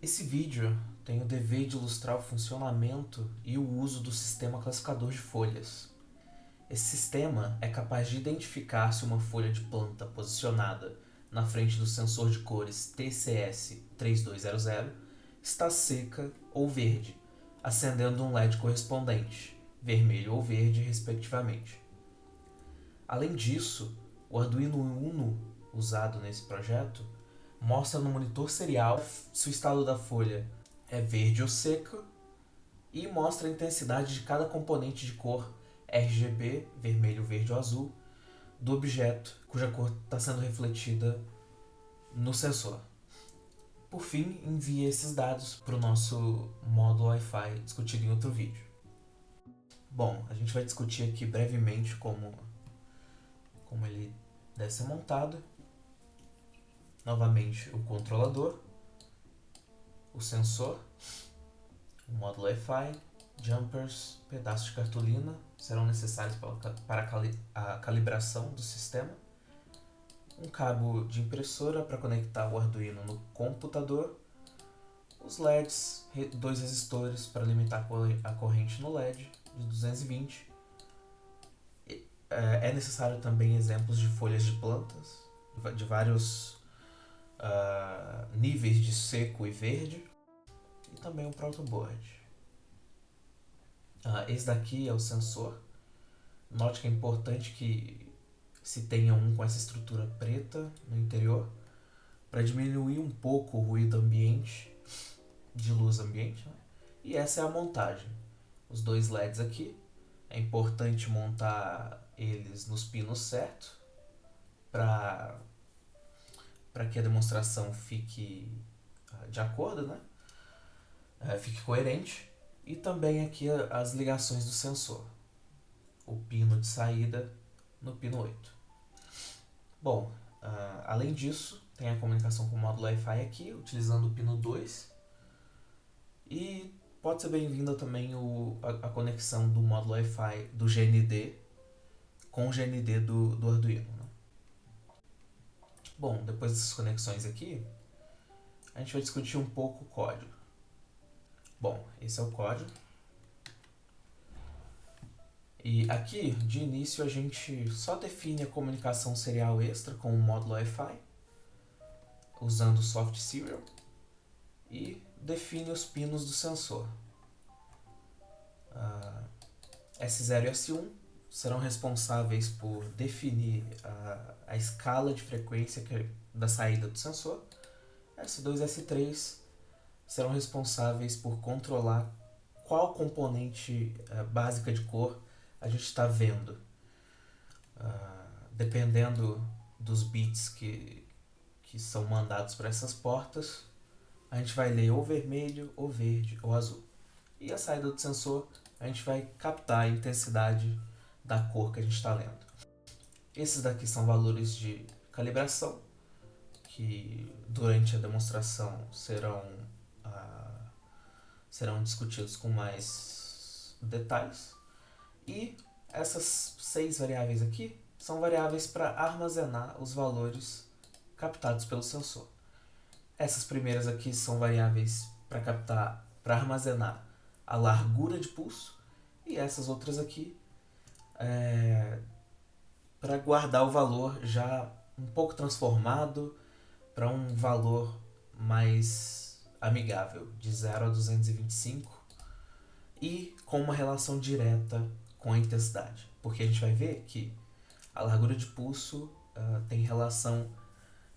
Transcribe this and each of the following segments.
Esse vídeo tem o dever de ilustrar o funcionamento e o uso do sistema classificador de folhas. Esse sistema é capaz de identificar se uma folha de planta posicionada na frente do sensor de cores TCS3200 está seca ou verde, acendendo um LED correspondente, vermelho ou verde, respectivamente. Além disso, o Arduino Uno usado nesse projeto mostra no monitor serial se o estado da folha é verde ou seco e mostra a intensidade de cada componente de cor RGB, vermelho, verde ou azul, do objeto cuja cor está sendo refletida no sensor. Por fim, envie esses dados para o nosso módulo Wi-Fi discutido em outro vídeo. Bom, a gente vai discutir aqui brevemente como ele deve ser montado. Novamente, o controlador, o sensor, o módulo Wi-Fi, jumpers, pedaços de cartolina serão necessários para a calibração do sistema, um cabo de impressora para conectar o Arduino no computador, os LEDs, dois resistores para limitar a corrente no LED de 220. É necessário também exemplos de folhas de plantas, de vários níveis de seco e verde, e também um protoboard. Esse daqui é o sensor. Note que é importante que se tenha um com essa estrutura preta no interior para diminuir um pouco o ruído ambiente, de luz ambiente, né? E essa é a montagem. Os dois LEDs aqui, é importante montar eles nos pinos certos para que a demonstração fique de acordo, né? Fique coerente. E também aqui as ligações do sensor. O pino de saída no pino 8. Bom, além disso, tem a comunicação com o módulo Wi-Fi aqui, utilizando o pino 2. E pode ser bem-vinda também a conexão do módulo Wi-Fi do GND com o GND do Arduino. Né? Bom, depois dessas conexões aqui, a gente vai discutir um pouco o código. Bom, esse é o código. E aqui, de início, a gente só define a comunicação serial extra com o módulo Wi-Fi, usando o soft serial, e define os pinos do sensor. S0 e S1 serão responsáveis por definir a escala de frequência da saída do sensor. S2 e S3 serão responsáveis por controlar qual componente básica de cor a gente está vendo. Dependendo dos bits que são mandados para essas portas, a gente vai ler ou vermelho, ou verde, ou azul. E a saída do sensor, a gente vai captar a intensidade da cor que a gente está lendo. Esses daqui são valores de calibração, que durante a demonstração serão discutidos com mais detalhes. E essas 6 variáveis aqui são variáveis para armazenar os valores captados pelo sensor. Essas primeiras aqui são variáveis para armazenar a largura de pulso, e essas outras aqui para guardar o valor já um pouco transformado para um valor mais amigável, de 0 a 225, e com uma relação direta com a intensidade, porque a gente vai ver que a largura de pulso tem relação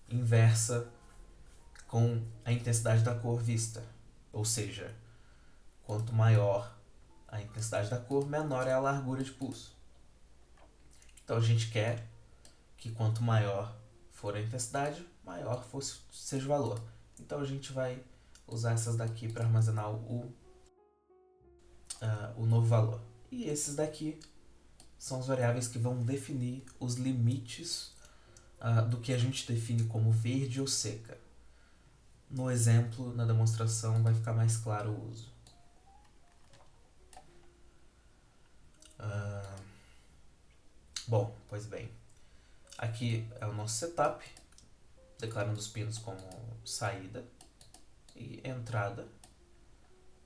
inversa com a intensidade da cor vista, ou seja, quanto maior a intensidade da cor, menor é a largura de pulso. Então a gente quer que quanto maior for a intensidade, maior seja o valor. Então a gente vai usar essas daqui para armazenar o novo valor. E esses daqui são as variáveis que vão definir os limites do que a gente define como verde ou seca. No exemplo, na demonstração, vai ficar mais claro o uso. Bom, pois bem. Aqui é o nosso setup, declarando os pinos como saída. e entrada.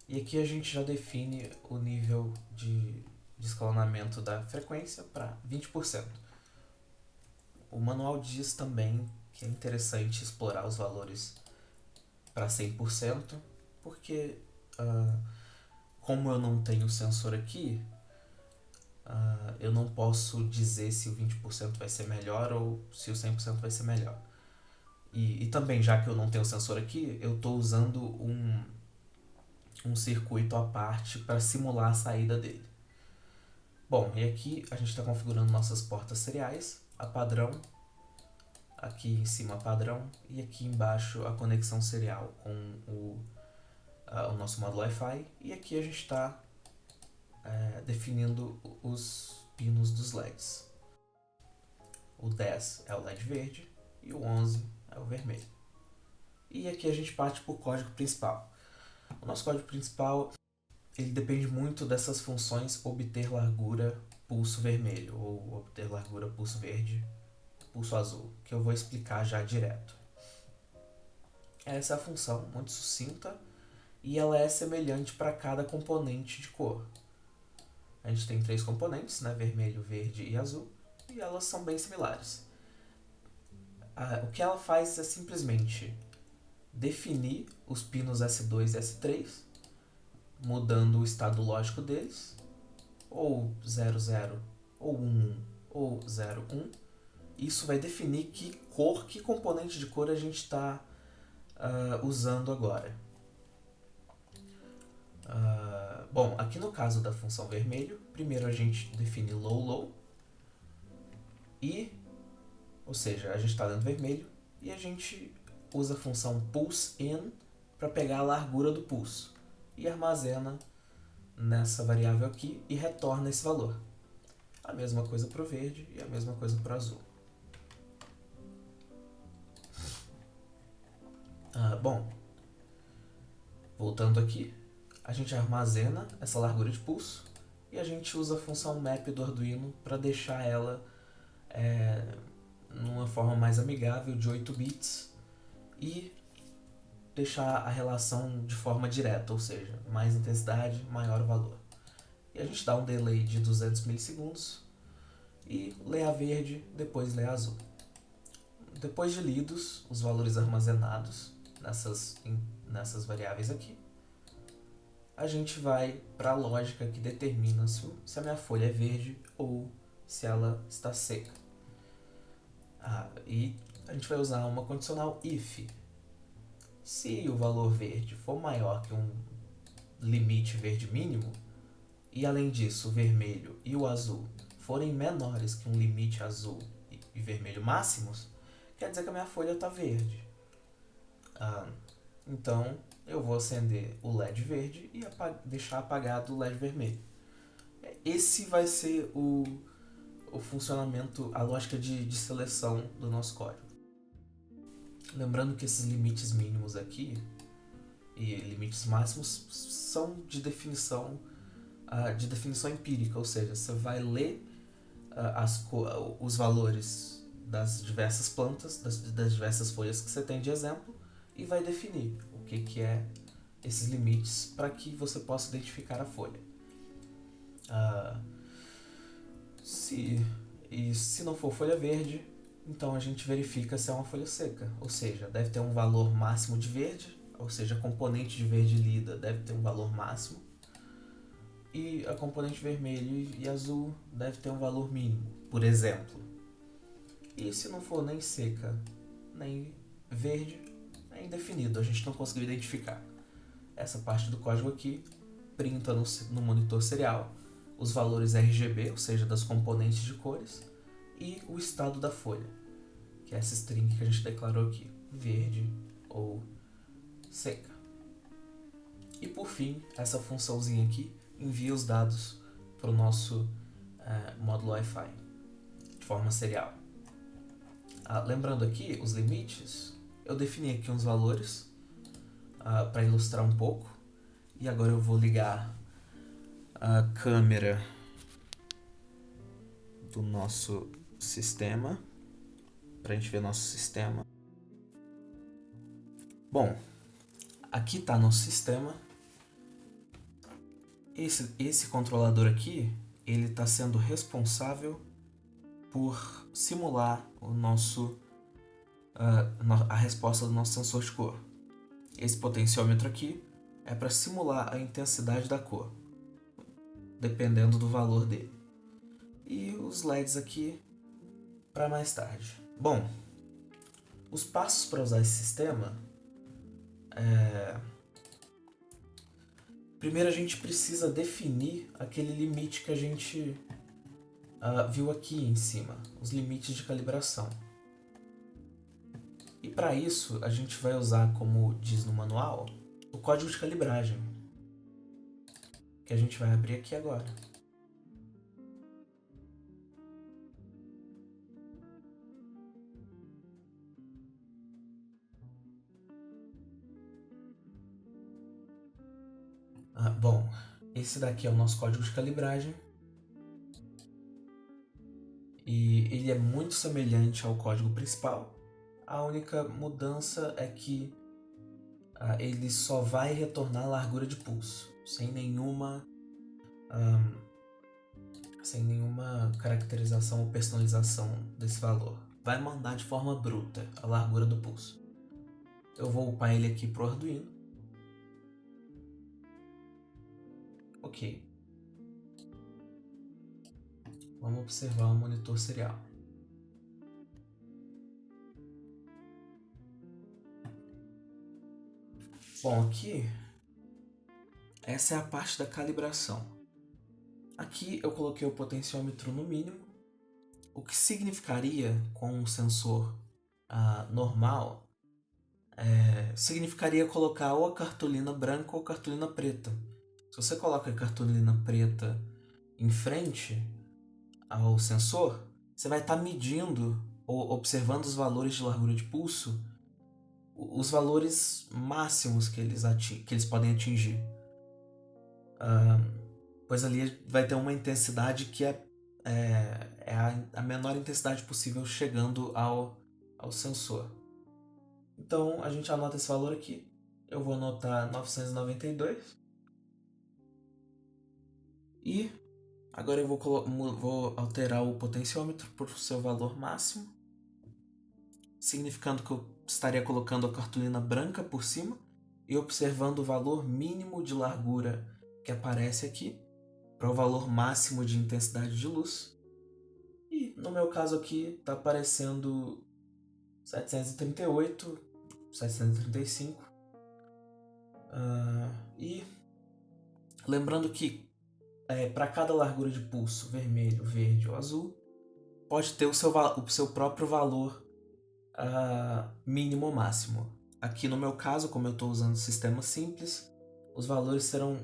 E aqui a gente já define o nível de escalonamento da frequência para 20%. O manual diz também que é interessante explorar os valores para 100%, porque como eu não tenho sensor aqui, eu não posso dizer se o 20% vai ser melhor ou se o 100% vai ser melhor. E também, já que eu não tenho sensor aqui, eu estou usando um circuito à parte para simular a saída dele. Bom, e aqui a gente está configurando nossas portas seriais, a padrão, aqui em cima a padrão, e aqui embaixo a conexão serial com o nosso módulo Wi-Fi, e aqui a gente está definindo os pinos dos LEDs. O 10 é o LED verde e o 11 é o vermelho. E aqui a gente parte para o código principal. O nosso código principal ele depende muito dessas funções obter largura pulso vermelho ou obter largura pulso verde, pulso azul, que eu vou explicar já direto. Essa é a função muito sucinta e ela é semelhante para cada componente de cor. A gente tem 3 componentes, né? Vermelho, verde e azul, e elas são bem similares. O que ela faz é simplesmente definir os pinos S2 e S3, mudando o estado lógico deles, ou 00, ou 11, ou 01. Isso vai definir que componente de cor a gente está usando agora. Bom, aqui no caso da função vermelho, primeiro a gente define low, ou seja, a gente está dando vermelho, e a gente usa a função pulseIn para pegar a largura do pulso, e armazena nessa variável aqui e retorna esse valor. A mesma coisa para o verde e a mesma coisa para o azul. Bom, voltando aqui, a gente armazena essa largura de pulso e a gente usa a função map do Arduino para deixar ela numa forma mais amigável de 8 bits e deixar a relação de forma direta, ou seja, mais intensidade, maior o valor. E a gente dá um delay de 200 milissegundos e lê a verde, depois lê a azul. Depois de lidos os valores armazenados nessas variáveis aqui, a gente vai para a lógica que determina se a minha folha é verde ou se ela está seca. E a gente vai usar uma condicional if. Se o valor verde for maior que um limite verde mínimo, e além disso o vermelho e o azul forem menores que um limite azul e vermelho máximos, quer dizer que a minha folha está verde. Então eu vou acender o LED verde e deixar apagado o LED vermelho. Esse vai ser o funcionamento, a lógica de seleção do nosso código. Lembrando que esses limites mínimos aqui e limites máximos são de definição empírica, ou seja, você vai ler os valores das diversas plantas, das diversas folhas que você tem de exemplo, e vai definir o que é esses limites para que você possa identificar a folha. Se não for folha verde, então a gente verifica se é uma folha seca, ou seja, deve ter um valor máximo de verde, ou seja, a componente de verde lida deve ter um valor máximo, e a componente vermelho e azul deve ter um valor mínimo, por exemplo. E se não for nem seca nem verde, é indefinido, a gente não conseguiu identificar. Essa parte do código aqui printa no monitor serial os valores RGB, ou seja, das componentes de cores, e o estado da folha, que é essa string que a gente declarou aqui, verde ou seca. E por fim, essa funçãozinha aqui envia os dados para o nosso módulo Wi-Fi de forma serial. Lembrando aqui os limites, eu defini aqui uns valores para ilustrar um pouco, e agora eu vou ligar a câmera do nosso sistema para a gente ver nosso sistema. Bom, aqui está nosso sistema. Esse controlador aqui, ele está sendo responsável por simular a resposta do nosso sensor de cor. Esse potenciômetro aqui é para simular a intensidade da cor, dependendo do valor dele. E os LEDs aqui para mais tarde. Bom, os passos para usar esse sistema primeiro a gente precisa definir aquele limite que a gente viu aqui em cima, os limites de calibração. E para isso a gente vai usar, como diz no manual, o código de calibragem, que a gente vai abrir aqui agora. Bom, esse daqui é o nosso código de calibragem. E ele é muito semelhante ao código principal. A única mudança é que ele só vai retornar a largura de pulso, sem nenhuma caracterização ou personalização desse valor. Vai mandar de forma bruta a largura do pulso. Eu vou upar ele aqui pro Arduino. Ok. Vamos observar o monitor serial. Bom, aqui, essa é a parte da calibração. Aqui eu coloquei o potenciômetro no mínimo, o que significaria com um sensor normal, significaria colocar ou a cartolina branca ou a cartolina preta. Se você coloca a cartolina preta em frente ao sensor, você vai estar medindo ou observando os valores de largura de pulso, os valores máximos que eles podem atingir. Pois ali vai ter uma intensidade que é a menor intensidade possível chegando ao sensor. Então a gente anota esse valor aqui. Eu vou anotar 992. E agora eu vou alterar o potenciômetro para o seu valor máximo, significando que eu estaria colocando a cartolina branca por cima e observando o valor mínimo de largura que aparece aqui para o valor máximo de intensidade de luz. E no meu caso aqui está aparecendo 738, 735. E lembrando que para cada largura de pulso, vermelho, verde ou azul, pode ter o seu próprio valor mínimo ou máximo. Aqui no meu caso, como eu estou usando sistema simples, os valores serão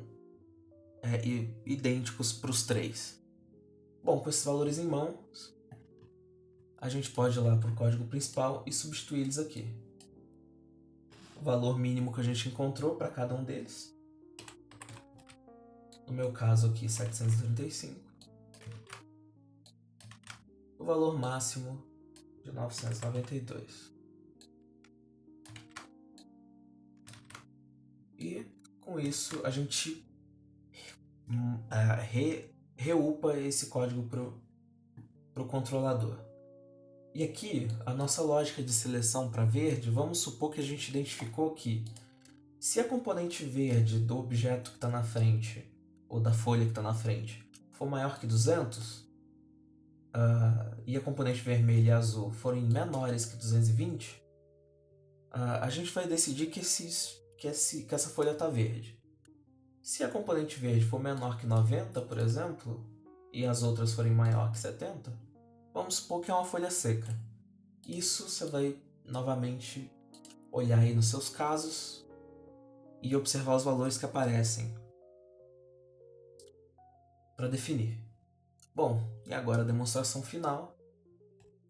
idênticos para os três. Bom, com esses valores em mãos, a gente pode ir lá para o código principal e substituir eles aqui. O valor mínimo que a gente encontrou para cada um deles. No meu caso aqui, 735. O valor máximo de 992. E com isso a gente reupa esse código pro controlador. E aqui, a nossa lógica de seleção para verde, vamos supor que a gente identificou que se a componente verde do objeto que está na frente, ou da folha que está na frente, for maior que 200, e a componente vermelha e azul forem menores que 220, a gente vai decidir que essa folha está verde. Se a componente verde for menor que 90, por exemplo, e as outras forem maior que 70, vamos supor que é uma folha seca. Isso você vai novamente olhar aí nos seus casos e observar os valores que aparecem para definir. Bom, e agora a demonstração final.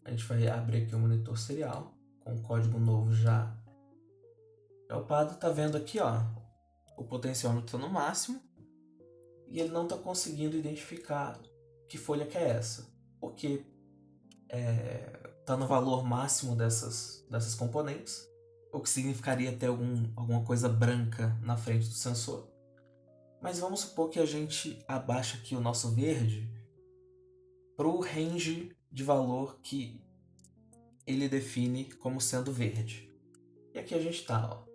A gente vai abrir aqui o monitor serial com o código novo já upado. Tá vendo aqui, ó, o potenciômetro no máximo e ele não está conseguindo identificar que folha que é essa, porque está no valor máximo dessas componentes o que significaria ter alguma coisa branca na frente do sensor. Mas vamos supor que a gente abaixa aqui o nosso verde para o range de valor que ele define como sendo verde. E aqui a gente está, ó.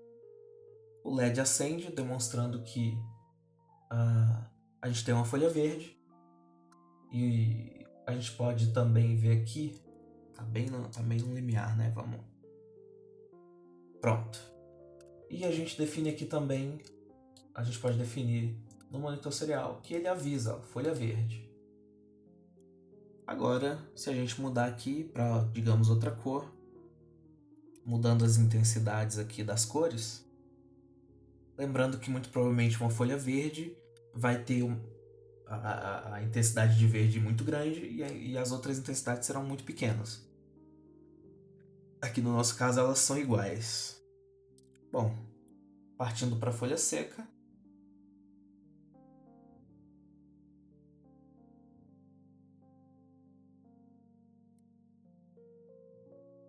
O LED acende, demonstrando que a gente tem uma folha verde. E a gente pode também ver aqui, tá bem no limiar, né? Vamos. Pronto. E a gente define aqui também, a gente pode definir no monitor serial que ele avisa, ó, folha verde. Agora, se a gente mudar aqui para, digamos, outra cor, mudando as intensidades aqui das cores, lembrando que muito provavelmente uma folha verde vai ter a intensidade de verde muito grande e as outras intensidades serão muito pequenas. Aqui no nosso caso elas são iguais. Bom, partindo para a folha seca.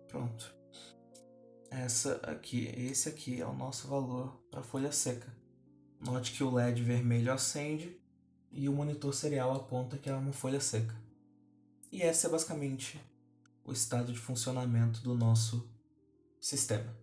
Pronto. Esse aqui é o nosso valor para a folha seca. Note que o LED vermelho acende e o monitor serial aponta que é uma folha seca. E esse é basicamente o estado de funcionamento do nosso sistema.